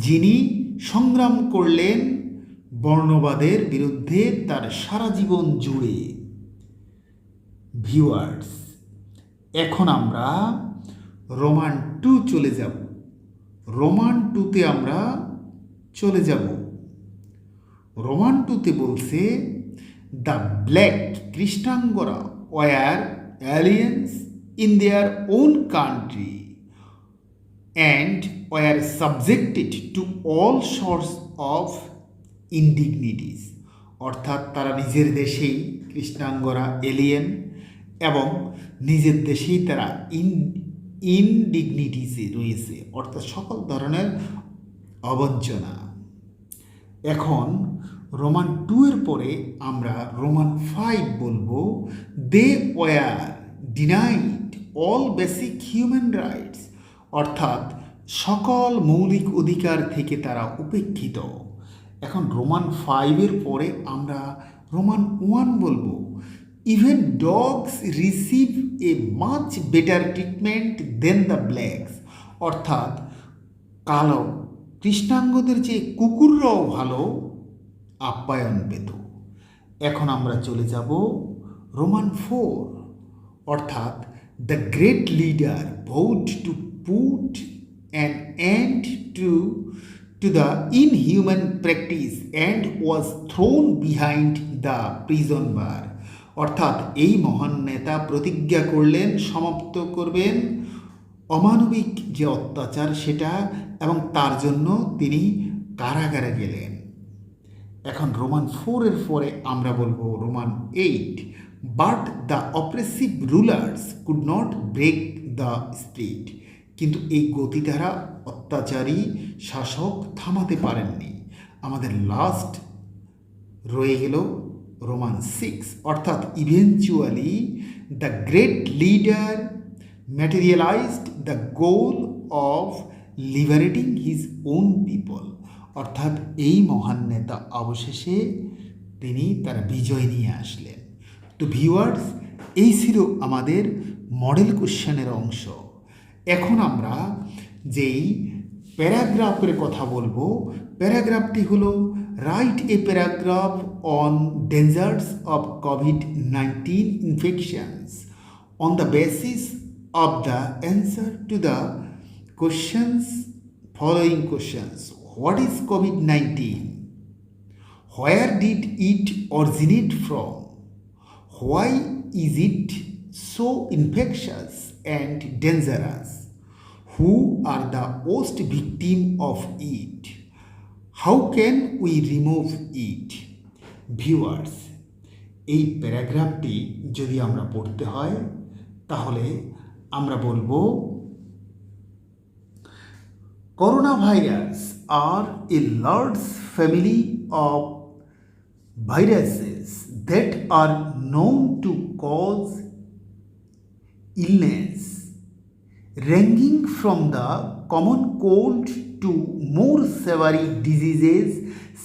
যিনি সংগ্রাম করলেন বর্ণবাদের বিরুদ্ধে তার সারা জীবন জুড়ে। ভিউয়ার্স, এখন আমরা রোমান 2 চলে যাব। রোমান 2তে আমরা চলে যাব। রোমান 2তে বলছে দ্য ব্ল্যাক কৃষ্ণাঙ্গরা were aliens in their own country and were subjected to all sorts of indignities। অর্থাৎ তারা নিজের দেশেই কৃষ্ণাঙ্গরা এলিয়েন এবং নিজের দেশেই তারা ইনডিগনিটিসে রয়েছে, অর্থাৎ সকল ধরনের অবঞ্চনা। এখন রোমান 2 এর পরে আমরা রোমান 5 বলবো they were denied all basic human rights. অর্থাৎ সকল মৌলিক অধিকার থেকে তারা উপেক্ষিত। এখন রোমান 5 এর পরে আমরা রোমান 1 বলবো even dogs receive a much better treatment than the blacks. অর্থাৎ কালো কৃষ্ণাঙ্গদের চেয়ে কুকুররাও ভালো আপ্যায়ন পেত। এখন আমরা চলে যাব রোমান 4 অর্থাৎ the great leader vote two put an end to the inhuman practice and was thrown behind the prison bar। অর্থাৎ এই মহান নেতা প্রতিজ্ঞা করলেন সমাপ্ত করবেন অমানবিক যে অত্যাচার সেটা, এবং তার জন্য তিনি কারাগারে গেলেন। এখন রোমান 4 এর পরে আমরা বলবো Roman 8 but the oppressive rulers could not break the spirit. কিন্তু এই গতি দ্বারা অত্যাচারী শাসক থামাতে পারেননি। আমাদের লাস্ট রয়ে গেল রোমান 6 অর্থাৎ eventually the great leader materialised the goal of liberating his own people. অর্থাৎ এই মহান নেতা অবশেষে তিনি তার বিজয় নিয়ে আসলেন। তো ভিউয়ার্স, এই ছিল আমাদের মডেল কোশ্চেনের অংশ। এখন আমরা যেই প্যারাগ্রাফের কথা বলবো, প্যারাগ্রাফটি হলো write a paragraph on dangers of COVID-19 infections on the basis of the answer to the questions following questions. What is COVID-19? Where did it originate from? Why is it so infectious and dangerous? Who are the worst victim of it? How can we remove it? Viewers, এই প্যারাগ্রাফটি যদি আমরা পড়তে হয় তাহলে আমরা বলবো corona virus are a large family of viruses that are known to cause illness, ranging from the common cold to more severe diseases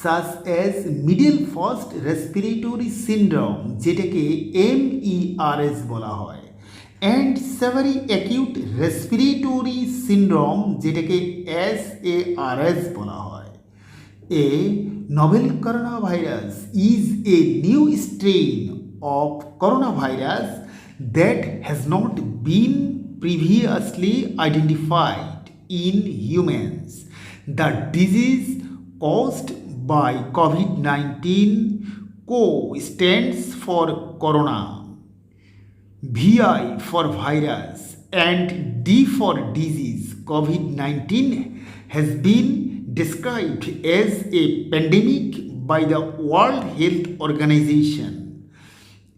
such as middle-first respiratory syndrome যেটাকে MERS বলা হয়, and severe acute respiratory syndrome যেটাকে SARS বলা হয়। A novel coronavirus is a new strain of coronavirus that has not been previously identified in humans. The disease caused by COVID-19 CO stands for corona, VI for virus, and D for disease. COVID-19 has been described as a pandemic by the World Health Organization.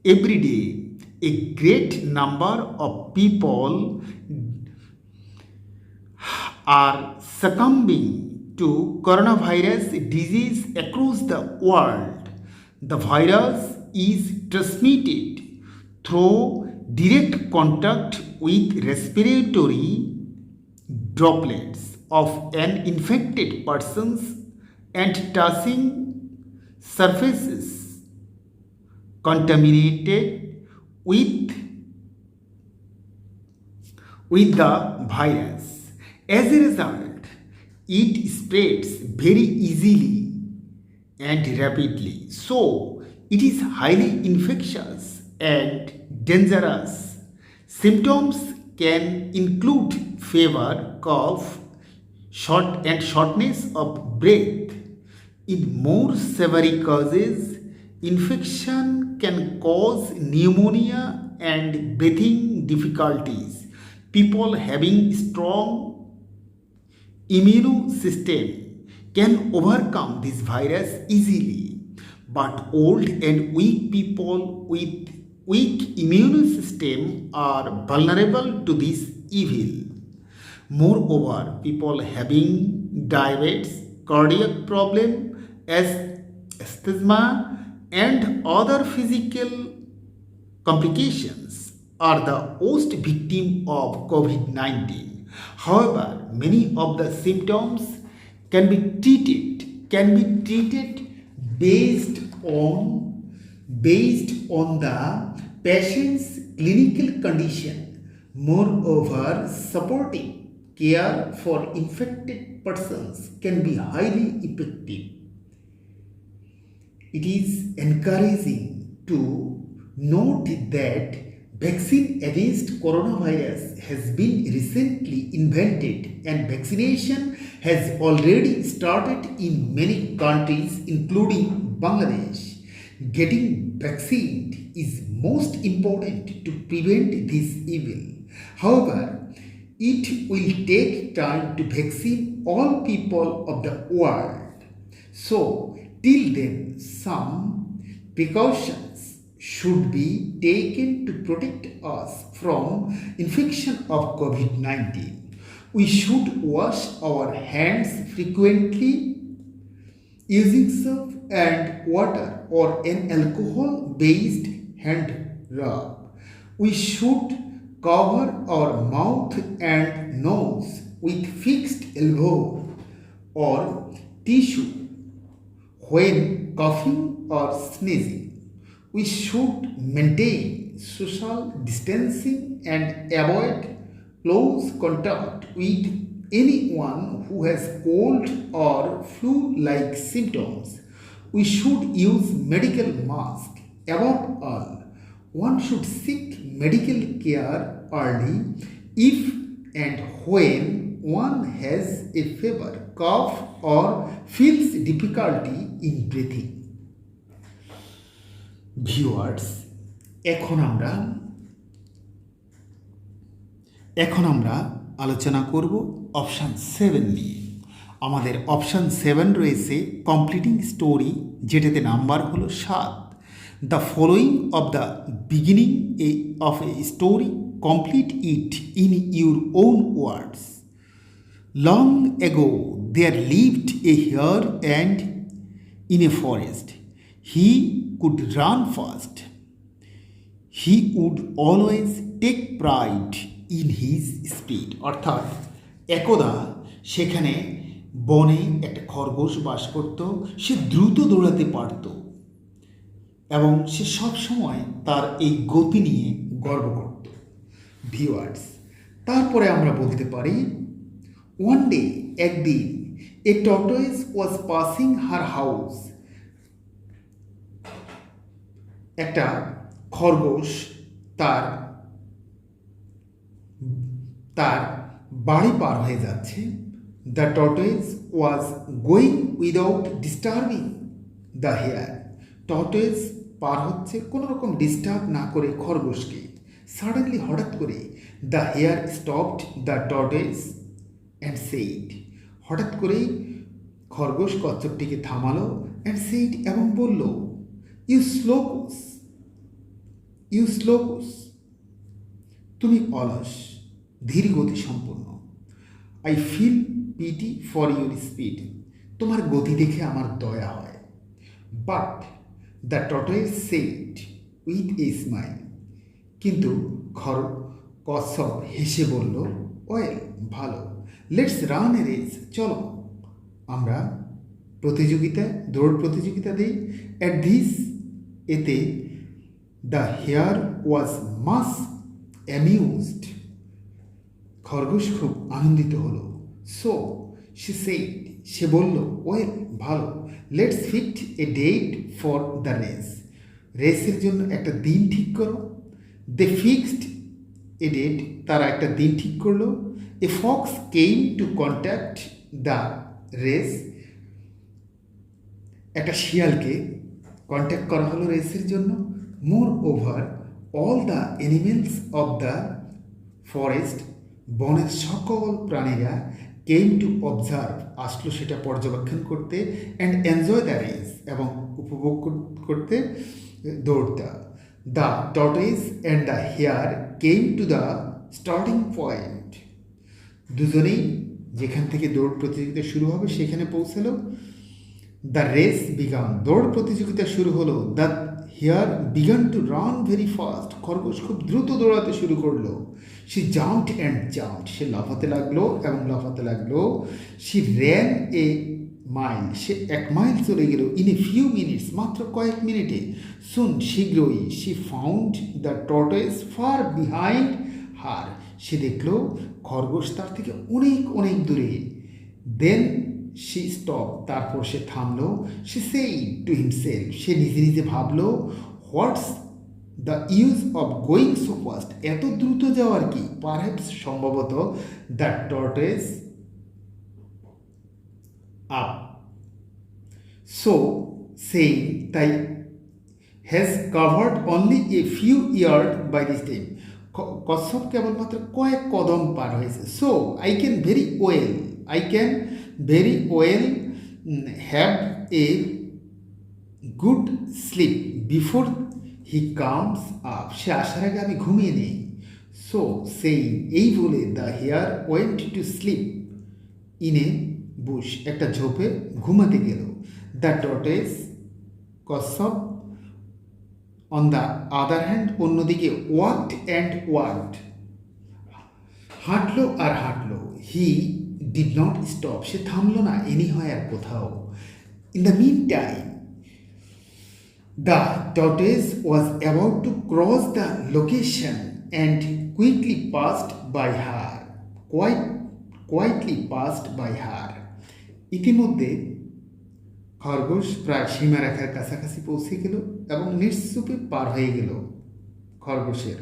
Every day, a great number of people are succumbing to coronavirus disease across the world. The virus is transmitted through direct contact with respiratory droplets of an infected persons and touching surfaces contaminated with the virus. As a result, it spreads very easily and rapidly. So, it is highly infectious and dangerous. Symptoms can include fever, cough, shortness of breath. In more severe cases, infection can cause pneumonia and breathing difficulties. People having strong immune system can overcome this virus easily, but old and weak people with weak immune system are vulnerable to this evil. Moreover, people having diabetes, cardiac problem, asthma, and other physical complications are the worst victim of COVID-19. However, many of the symptoms can be treated based on the patient's clinical condition. Moreover, supporting care for infected persons can be highly effective. It is encouraging to note that vaccine against coronavirus has been recently invented and vaccination has already started in many countries including Bangladesh. Getting vaccinated is most important to prevent this evil. However, it will take time to vaccine all people of the world. So, till then, some precautions should be taken to protect us from infection of COVID-19. We should wash our hands frequently using soap and water or an alcohol-based hand rub. We should cover our mouth and nose with fixed elbow or tissue when coughing or sneezing. We should maintain social distancing and avoid close contact with anyone who has cold or flu-like symptoms. We should use medical mask. Above all, one should seek medical care early if and when one has a fever, cough, or feels difficulty in breathing. Viewers, এখন আমরা আলোচনা করব option 7 নিয়ে। আমাদের option 7 রয়েছে completing story, যেটাতে number হলো 7। The following of the beginning of a story, complete it in your own words. Long ago there lived a hare and in a forest. He could run fast. He would always take pride in his speed. অর্থাৎ একদা সেখানে বনে একটা খরগোশ বাস করত। সে দ্রুত দৌড়াতে পারত এবং সে সবসময় তার এই গতি নিয়ে গর্ব করত। ভিউয়ার্স, তারপরে আমরা বলতে পারি ওয়ান ডে, একদিন, a tortoise was passing her house. একটা খরগোশ তার বাড়ি পার হয়ে যাচ্ছে। The tortoise was going without disturbing the hare. Tortoise পার হচ্ছে কোনো রকম ডিস্টার্ব না করে খরগোশকে। সাডেনলি, হঠাৎ করে, the hare stopped the tortoise and said. হঠাৎ করেই খরগোশ কচ্ছপটিকে থামালো অ্যান্ড সেইড, এবং বলল, ইউ স্লোকুস, তুমি অলস, ধীর গতি সম্পন্ন। I feel pity for your speed, তোমার গতি দেখে আমার দয়া হয়। But the tortoise said with a smile. কিন্তু কচ্ছপ হেসে বলল, ওয়েল, ভালো, লেটস রান এ রেস, চলো আমরা দৌড় প্রতিযোগিতা দিই। অ্যাট দিস, এতে the hare was much amused. খরগোশ খুব আনন্দিত হলো। সো সে সেইড, সে বলল, ওয়েল, ভালো, let's fix a date for the race, রেসের জন্য একটা দিন ঠিক করো। দে ফিক্সড এ ডেট, তারা একটা দিন ঠিক করলো। A fox came to contact the race, একটা শিয়ালকে কন্ট্যাক্ট করা হলো রেসের জন্য। মোর over all the animals of the forest, বনের সকল প্রাণীরা কেম টু অবজার্ভ, আসলো সেটা পর্যবেক্ষণ করতে, অ্যান্ড এনজয় দ্য রেস, এবং উপভোগ করতে দৌড়টা। The tortoise and the hare came to the starting point, দুজনেই যেখান থেকে দৌড় প্রতিযোগিতা শুরু হবে সেখানে পৌঁছালো। দ্য রেস বিগান, দৌড় প্রতিযোগিতা শুরু হলো। The hare began to run very fast, খরগোশ খুব দ্রুত দৌড়াতে শুরু করলো। সে জাম্পড অ্যান্ড জাম্পড, সে লাফাতে লাগলো এবং লাফাতে লাগলো। সে র্যান এ মাইল, সে 1 মাইল চলে গেল। ইন এ ফিউ মিনিটস, মাত্র কয়েক মিনিটে। সুন, শীঘ্রই। She found the tortoise far behind her, সে দেখলো খরগোশ তার থেকে অনেক অনেক দূরে। দেন শি স্টপ, তারপর সে থামলো। সে সেইড টু হিমসেলফ, সে নিজে নিজে ভাবলো, what's the use of going so fast, এত দ্রুত যাওয়ার কি? পারহ্যাপস, সম্ভবত, দ্য টর্টয়েস আপ, সো সেই, তাই, has covered only a few yard by this time, কচ্ছপ কেবলমাত্র কয়েক কদম পার হয়েছে। So I can very well have a good sleep before he comes up, সে আসার আগে আমি ঘুমিয়ে নেই। সো সেই, এই বলে the hare went to sleep in a bush, একটা ঝোপে ঘুমাতে গেল। দ্য টর্টয়েস, কচ্ছপ, অন দ্য আদার হ্যান্ড, অন্যদিকে, ওয়াকড অ্যান্ড ওয়াকড, হাঁটলো আর হাঁটলো। হি ডিড নট স্টপ, সে থামলো না এনি হয় আর কোথাও। In the meantime, the tortoise was about to cross the location and quickly passed by her, quietly passed by her. ইতিমধ্যে খরগোশ প্রায় সীমারেখার কাছাকাছি পৌঁছে গেল এবং নিশ্চুপে পার হয়ে গেল খরগোশের।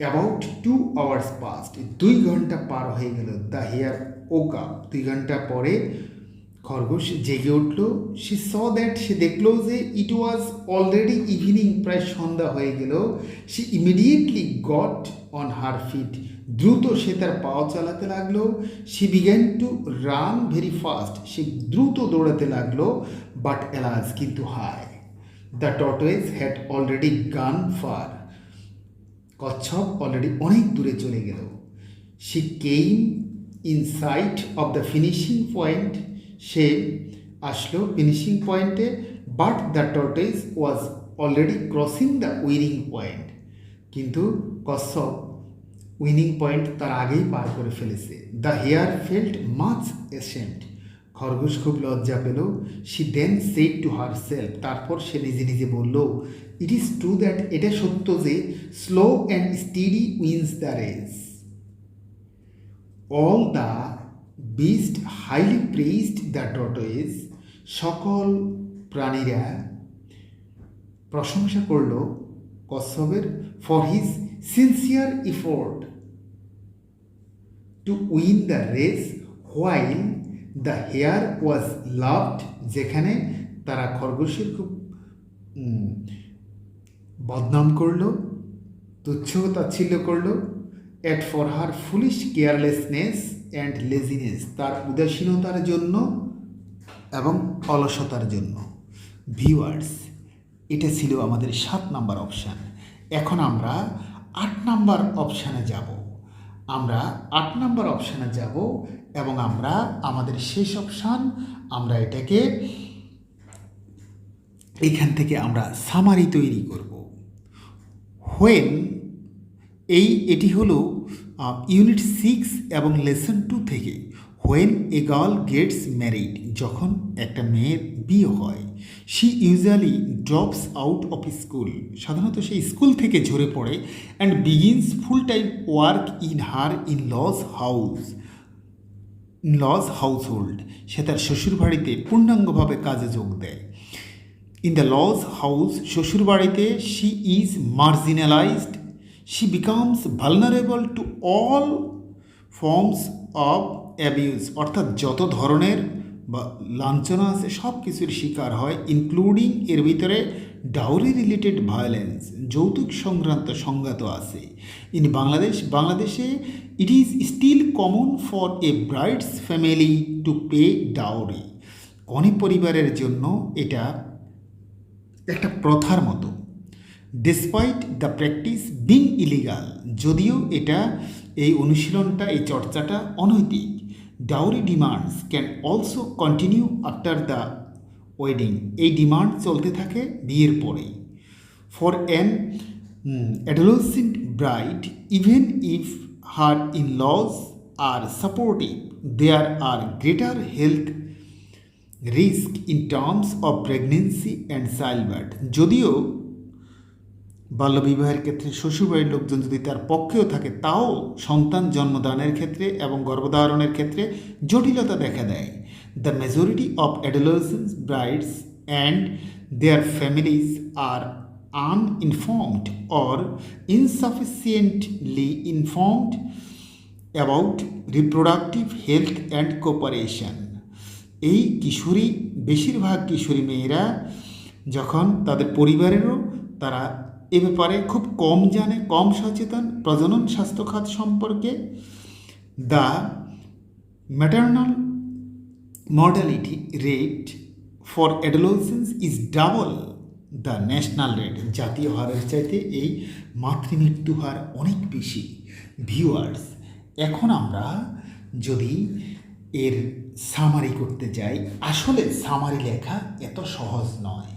অ্যাবাউট 2 hours পাস্ট, 2 ঘন্টা পার হয়ে গেল। দ্য হেয়ার ওক আপ, 2 ঘন্টা পরে খরগোশ জেগে উঠল। সে স দ্যাট, সে দেখলো যে ইট ওয়াজ অলরেডি ইভিনিং, প্রায় সন্ধ্যা হয়ে গেল। সে immediately got on her feet, দ্রুত সে তার পাও চালাতে লাগলো। She began to run very fast, সে দ্রুত দৌড়াতে লাগলো। বাট এলাস, কিন্তু হায়, the tortoise had already gone far, কচ্ছপ অলরেডি অনেক দূরে চলে গেল। She came in sight of the finishing point, সে আসলো ফিনিশিং পয়েন্টে। But the tortoise was already crossing the winning point, কিন্তু কচ্ছপ উইনিং পয়েন্ট তার আগেই পার করে ফেলেছে। The hare felt much ashamed, খরগোশ খুব লজ্জা পেল। She then said to herself, তারপর সে নিজে নিজে বলল, ইট ইজ ট্রু দ্যাট, এটা সত্য যে slow and steady wins the race. All the beast highly praised the tortoise, সকল প্রাণীরা প্রশংসা করল কচ্ছপের, for his sincere effort to win the race, while the hare was loved, যেখানে তারা খরগোশের খুব বদনাম করল, তুচ্ছ তাচ্ছিল্য করল। At for her foolish carelessness and laziness, তার উদাসীনতার জন্য এবং অলসতার জন্য। ভিউয়ার্স, এটা ছিল আমাদের 7 নাম্বার অপশান। এখন আমরা 8 নাম্বার অপশানে যাব। আমরা 8 নাম্বার অপশানে যাব এবং আমরা আমাদের শেষ অপশান, আমরা এটাকে এখান থেকে আমরা সামারি তৈরি করব। হোয়েন এটি হলো ইউনিট 6 এবং লেসন 2 থেকে। When a girl gets married, যখন একটা মেয়ের বিয়ে হয়। She usually drops out of school, সাধারণত সেই স্কুল থেকে ঝরে পড়ে। And begins full time work in her laws household, সে তার শ্বশুরবাড়িতে পূর্ণাঙ্গভাবে কাজে যোগ দেয়। ইন দ্য লজ হাউস, শ্বশুরবাড়িতে she is marginalised, she becomes vulnerable to all forms of abuse, অর্থাৎ যত ধরনের বা লাঞ্ছনা আছে সব কিছুর শিকার হয়, ইনক্লুডিং এর ভিতরে ডাউরি রিলেটেড ভায়োলেন্স, যৌতুক সংক্রান্ত সংঘাত আছে। ইন বাংলাদেশে it is still common for a bride's family to pay dowry, কনে পরিবারের জন্য এটা একটা প্রথার মতো। Despite the practice being illegal, যদিও এই অনুশীলনটা, এই চর্চাটা অনৈতিক। Dowry demands can also continue after the wedding, এই ডিমান্ড চলতে থাকে বিয়ের পরেই। For an adolescent bride, even if her in laws are supportive, there are greater health risk in terms of pregnancy and childbirth, যদিও বাল্যবিবাহের ক্ষেত্রে শ্বশুরবাড়ির লোকজন যদি তার পক্ষেও থাকে, তাও সন্তান জন্মদানের ক্ষেত্রে এবং গর্ভধারণের ক্ষেত্রে জটিলতা দেখা দেয়। The majority of adolescent brides and their families are uninformed or insufficiently informed about reproductive health and cooperation. এই বেশিরভাগ কিশোরী মেয়েরা যখন তাদের পরিবারেরও তারা এ ব্যাপারে খুব কম জানে, কম সচেতন প্রজনন স্বাস্থ্যখাত সম্পর্কে। The maternal mortality rate for adolescence is double the national rate, জাতীয় হারের চাইতে এই মাতৃমৃত্যু হার অনেক বেশি। ভিউয়ার্স, এখন আমরা যদি এর সামারি করতে যাই, আসলে সামারি লেখা এত সহজ নয়।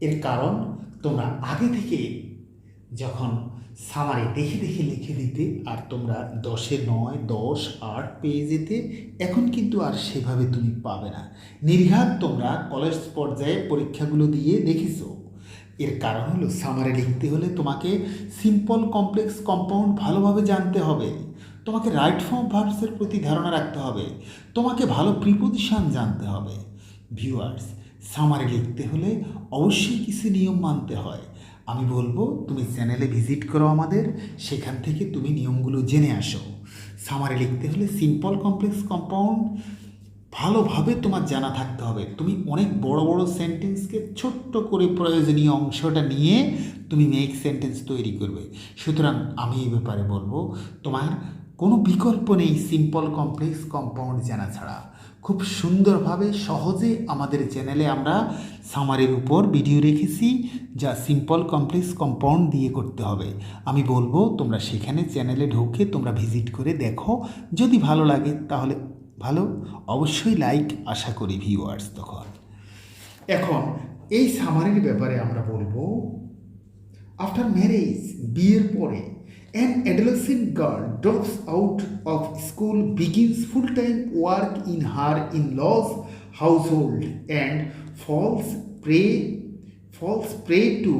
এর কারণ তোমরা আগে থেকে যখন সামারি দেখে দেখে লিখে দিতে আর তোমরা 10-এ 9, 10, 8 পেয়ে যেতে, এখন কিন্তু আর সেভাবে তুমি পাবে না। নির্ঘাত তোমরা কলেজ পর্যায়ে পরীক্ষাগুলো দিয়ে দেখেছো। এর কারণ হলো সামারি লিখতে হলে তোমাকে সিম্পল, কমপ্লেক্স, কম্পাউন্ড ভালোভাবে জানতে হবে, তোমাকে রাইট ফর্ম ভার্বসের প্রতি ধারণা রাখতে হবে, তোমাকে ভালো প্রিপোজিশন জানতে হবে। ভিউয়ার্স, সামারি লিখতে হলে অবশ্যই কিছু নিয়ম মানতে হয়। আমি বলবো তুমি চ্যানেলে ভিজিট করো আমাদের, সেখান থেকে তুমি নিয়মগুলো জেনে আসো। সামারি লিখতে হলে সিম্পল, কমপ্লেক্স, কম্পাউন্ড ভালোভাবে তোমার জানা থাকতে হবে। তুমি অনেক বড় বড় সেন্টেন্সকে ছোট্ট করে প্রয়োজনীয় অংশটা নিয়ে তুমি মেক সেন্টেন্স তৈরি করবে। সুতরাং আমি এই ব্যাপারে বলবো তোমার কোনো বিকল্প নেই সিম্পল, কমপ্লেক্স, কম্পাউন্ড জানা ছাড়া। খুব সুন্দরভাবে সহজে আমাদের চ্যানেলে আমরা সামারির উপর ভিডিও রেখেছি, যা সিম্পল, কমপ্লেক্স, কম্পাউন্ড দিয়ে করতে হবে। আমি বলবো তোমরা সেখানে চ্যানেলে ঢুকে তোমরা ভিজিট করে দেখো, যদি ভালো লাগে তাহলে ভালো, অবশ্যই লাইক আশা করি ভিউয়ার্স। তখন এখন এই সামারির ব্যাপারে আমরা বলবো, আফটার ম্যারেজ, বিয়ের পরে, an adolescent girl drops out of school, begins full-time work in her in-laws' household, and falls prey to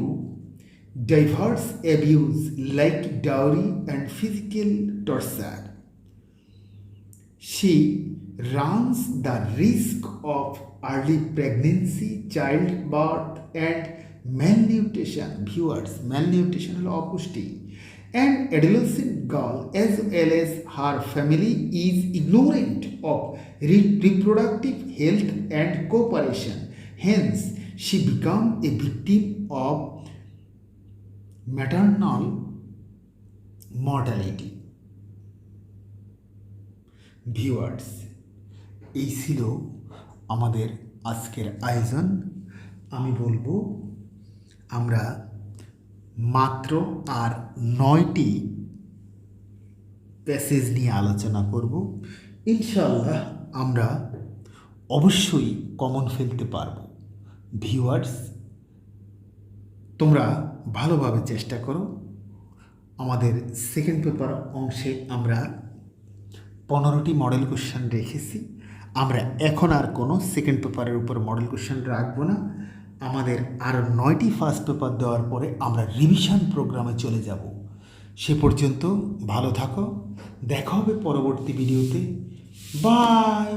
diverse abuse like dowry and physical torture. She runs the risk of early pregnancy, childbirth, and malnutrition. Viewers, malnutrition হলো অপুষ্টি। An adolescent girl as well as her family is ignorant of reproductive health and cooperation. Hence, she becomes a victim of maternal mortality. Viewers, এই ছিল আমাদের আজকের আয়োজন। আমি বলবো আমরা মাত্র আর 9টি প্যাসেজ নিয়ে আলোচনা করব। ইনশাআল্লাহ আমরা অবশ্যই কমন ফেলতে পারব। ভিউয়ার্স, তোমরা ভালোভাবে চেষ্টা করো। আমাদের সেকেন্ড পেপার অংশে আমরা 15টি মডেল কোশ্চেন রেখেছি। আমরা এখন আর কোনো সেকেন্ড পেপারের উপর মডেল কোশ্চেন রাখবো না। আমাদের আরও 9টি ফার্স্ট পেপার দেওয়ার পরে আমরা রিভিশন প্রোগ্রামে চলে যাব। সে পর্যন্ত ভালো থাকো, দেখা হবে পরবর্তী ভিডিওতে। বাই।